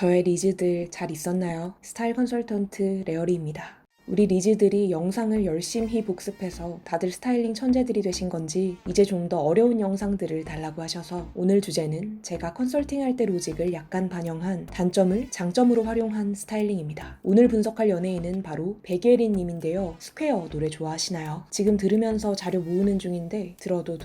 저의 리즈들 잘 있었나요? 스타일 컨설턴트 레어리입니다. 우리 리즈들이 영상을 열심히 복습해서 다들 스타일링 천재들이 되신 건지 이제 좀 더 어려운 영상들을 달라고 하셔서 오늘 주제는 제가 컨설팅할 때 로직을 약간 반영한 단점을 장점으로 활용한 스타일링입니다. 오늘 분석할 연예인은 바로 백예린 님인데요. 스퀘어 노래 좋아하시나요? 지금 들으면서 자료 모으는 중인데 들어도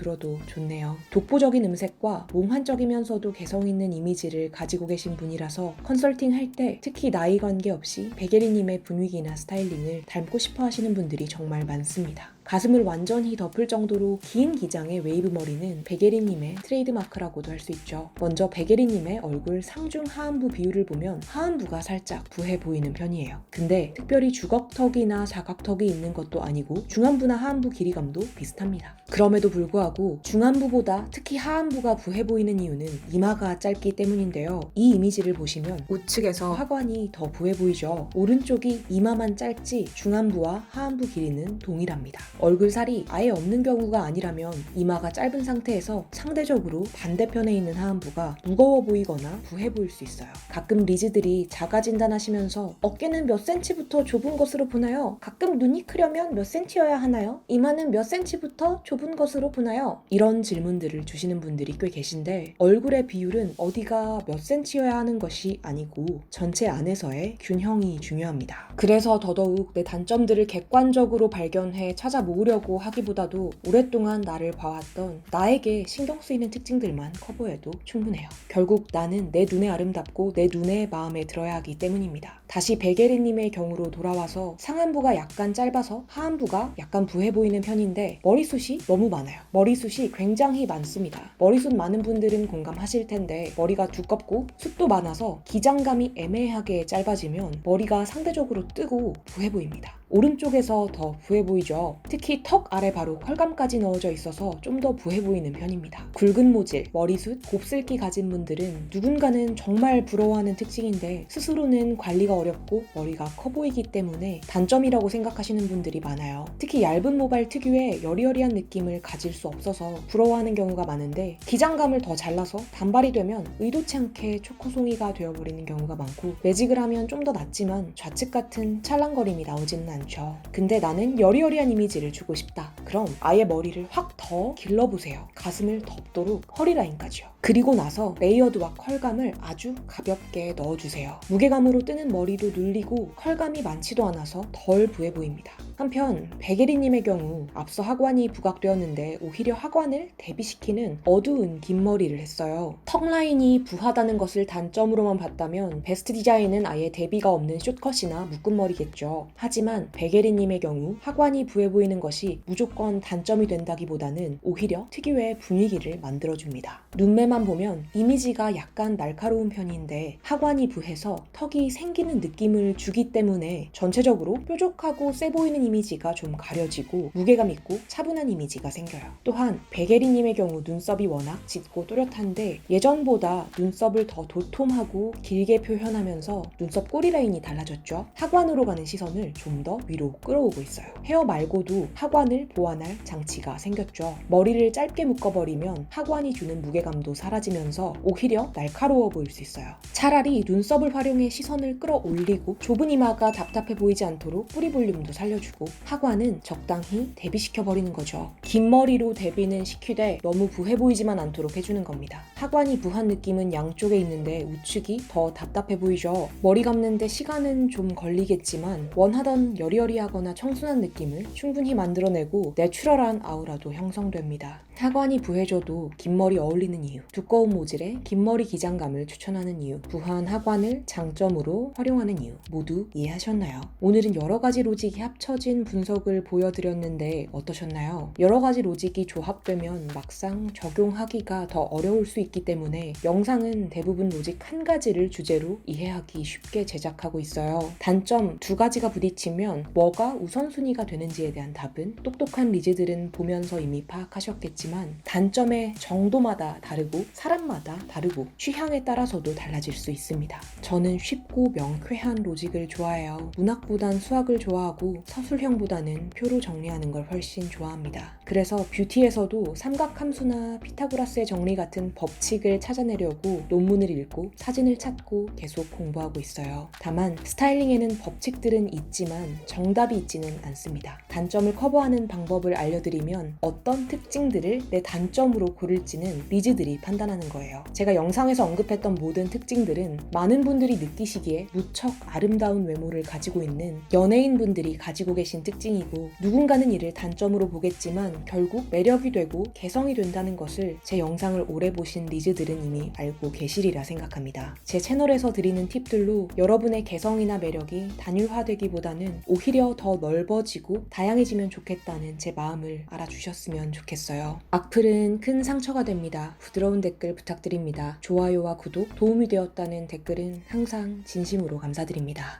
좋네요. 독보적인 음색과 몽환적이면서도 개성 있는 이미지를 가지고 계신 분이라서 컨설팅 할 때 특히 나이 관계없이 백예린 님의 분위기나 스타일링을 닮고 싶어 하시는 분들이 정말 많습니다. 가슴을 완전히 덮을 정도로 긴 기장의 웨이브 머리는 백예린님의 트레이드마크라고도 할 수 있죠. 먼저 백예린님의 얼굴 상중 하안부 비율을 보면 하안부가 살짝 부해 보이는 편이에요. 근데 특별히 주걱턱이나 사각턱이 있는 것도 아니고 중안부나 하안부 길이감도 비슷합니다. 그럼에도 불구하고 중안부보다 특히 하안부가 부해 보이는 이유는 이마가 짧기 때문인데요. 이 이미지를 보시면 우측에서 하관이 더 부해 보이죠. 오른쪽이 이마만 짧지 중안부와 하안부 길이는 동일합니다. 얼굴살이 아예 없는 경우가 아니라면 이마가 짧은 상태에서 상대적으로 반대편에 있는 하안부가 무거워 보이거나 부해 보일 수 있어요. 가끔 리즈들이 자가 진단하시면서 어깨는 몇 센치부터 좁은 것으로 보나요? 가끔 눈이 크려면 몇 센치여야 하나요? 이마는 몇 센치부터 좁은 것으로 보나요? 이런 질문들을 주시는 분들이 꽤 계신데 얼굴의 비율은 어디가 몇 센치여야 하는 것이 아니고 전체 안에서의 균형이 중요합니다. 그래서 더더욱 내 단점들을 객관적으로 발견해 찾아 모으려고 하기보다도 오랫동안 나를 봐왔던 나에게 신경 쓰이는 특징들만 커버해도 충분해요. 결국 나는 내 눈에 아름답고 내 눈에 마음에 들어야 하기 때문입니다. 다시 백예린님의 경우로 돌아와서 상안부가 약간 짧아서 하안부가 약간 부해 보이는 편인데 머리숱이 너무 많아요. 머리숱이 굉장히 많습니다. 머리숱 많은 분들은 공감하실 텐데 머리가 두껍고 숱도 많아서 기장감이 애매하게 짧아지면 머리가 상대적으로 뜨고 부해 보입니다. 오른쪽에서 더 부해 보이죠. 특히 턱 아래 바로 컬감까지 넣어져 있어서 좀 더 부해 보이는 편입니다. 굵은 모질, 머리숱, 곱슬기 가진 분들은 누군가는 정말 부러워하는 특징인데 스스로는 관리가 어렵고 머리가 커 보이기 때문에 단점이라고 생각하시는 분들이 많아요. 특히 얇은 모발 특유의 여리여리한 느낌을 가질 수 없어서 부러워하는 경우가 많은데 기장감을 더 잘라서 단발이 되면 의도치 않게 초코송이가 되어버리는 경우가 많고 매직을 하면 좀 더 낫지만 좌측 같은 찰랑거림이 나오지는 않죠. 근데 나는 여리여리한 이미지를 주고 싶다. 그럼 아예 머리를 확 더 길러보세요. 가슴을 덮도록 허리라인까지요. 그리고 나서 레이어드와 컬감을 아주 가볍게 넣어주세요. 무게감으로 뜨는 머리도 눌리고 컬감이 많지도 않아서 덜 부해 보입니다. 한편 백예린님의 경우 앞서 하관이 부각되었는데 오히려 하관을 대비시키는 어두운 긴 머리를 했어요. 턱 라인이 부하다는 것을 단점으로만 봤다면 베스트 디자인은 아예 대비가 없는 숏컷이나 묶은 머리겠죠. 하지만 백예린님의 경우 하관이 부해 보이는 것이 무조건 단점이 된다기보다는 오히려 특유의 분위기를 만들어줍니다. 눈매만 보면 이미지가 약간 날카로운 편인데 하관이 부해서 턱이 생기는 느낌을 주기 때문에 전체적으로 뾰족하고 세 보이는 이미지가 좀 가려지고 무게감 있고 차분한 이미지가 생겨요. 또한 백예린님의 경우 눈썹이 워낙 짙고 또렷한데 예전보다 눈썹을 더 도톰하고 길게 표현하면서 눈썹 꼬리 라인이 달라졌죠. 하관으로 가는 시선을 좀 더 위로 끌어오고 있어요. 헤어 말고도 하관을 보완할 장치가 생겼죠. 머리를 짧게 묶어버리면 하관이 주는 무게감도 사라지면서 오히려 날카로워 보일 수 있어요. 차라리 눈썹을 활용해 시선을 끌어올리고 좁은 이마가 답답해 보이지 않도록 뿌리 볼륨도 살려주고 하관은 적당히 대비시켜버리는 거죠. 긴 머리로 대비는 시키되 너무 부해 보이지만 않도록 해주는 겁니다. 하관이 부한 느낌은 양쪽에 있는데 우측이 더 답답해 보이죠. 머리 감는데 시간은 좀 걸리겠지만 원하던 여리여리하거나 청순한 느낌을 충분히 만들어내고 내추럴한 아우라도 형성됩니다. 하관이 부해져도 긴 머리 어울리는 이유, 두꺼운 모질에 긴 머리 기장감을 추천하는 이유, 부한 하관을 장점으로 활용하는 이유 모두 이해하셨나요? 오늘은 여러 가지 로직이 합쳐진 분석을 보여드렸는데 어떠셨나요? 여러 가지 로직이 조합되면 막상 적용하기가 더 어려울 수 있기 때문에 영상은 대부분 로직 한 가지를 주제로 이해하기 쉽게 제작하고 있어요. 단점 두 가지가 부딪히면 뭐가 우선순위가 되는지에 대한 답은 똑똑한 리즈들은 보면서 이미 파악하셨겠지만 단점의 정도마다 다르고 사람마다 다르고 취향에 따라서도 달라질 수 있습니다. 저는 쉽고 명쾌한 로직을 좋아해요. 문학보단 수학을 좋아하고 서술형보다는 표로 정리하는 걸 훨씬 좋아합니다. 그래서 뷰티에서도 삼각함수나 피타고라스의 정리 같은 법칙을 찾아내려고 논문을 읽고 사진을 찾고 계속 공부하고 있어요. 다만 스타일링에는 법칙들은 있지만 정답이 있지는 않습니다. 단점을 커버하는 방법을 알려드리면 어떤 특징들을 내 단점으로 고를지는 리즈들이 판단하는 거예요. 제가 영상에서 언급했던 모든 특징들은 많은 분들이 느끼시기에 무척 아름다운 외모를 가지고 있는 연예인분들이 가지고 계신 특징이고, 누군가는 이를 단점으로 보겠지만 결국 매력이 되고 개성이 된다는 것을 제 영상을 오래 보신 리즈들은 이미 알고 계시리라 생각합니다. 제 채널에서 드리는 팁들로 여러분의 개성이나 매력이 단일화되기보다는 오히려 더 넓어지고 다양해지면 좋겠다는 제 마음을 알아주셨으면 좋겠어요. 악플은 큰 상처가 됩니다. 부드러운 댓글 부탁드립니다. 좋아요와 구독, 도움이 되었다는 댓글은 항상 진심으로 감사드립니다.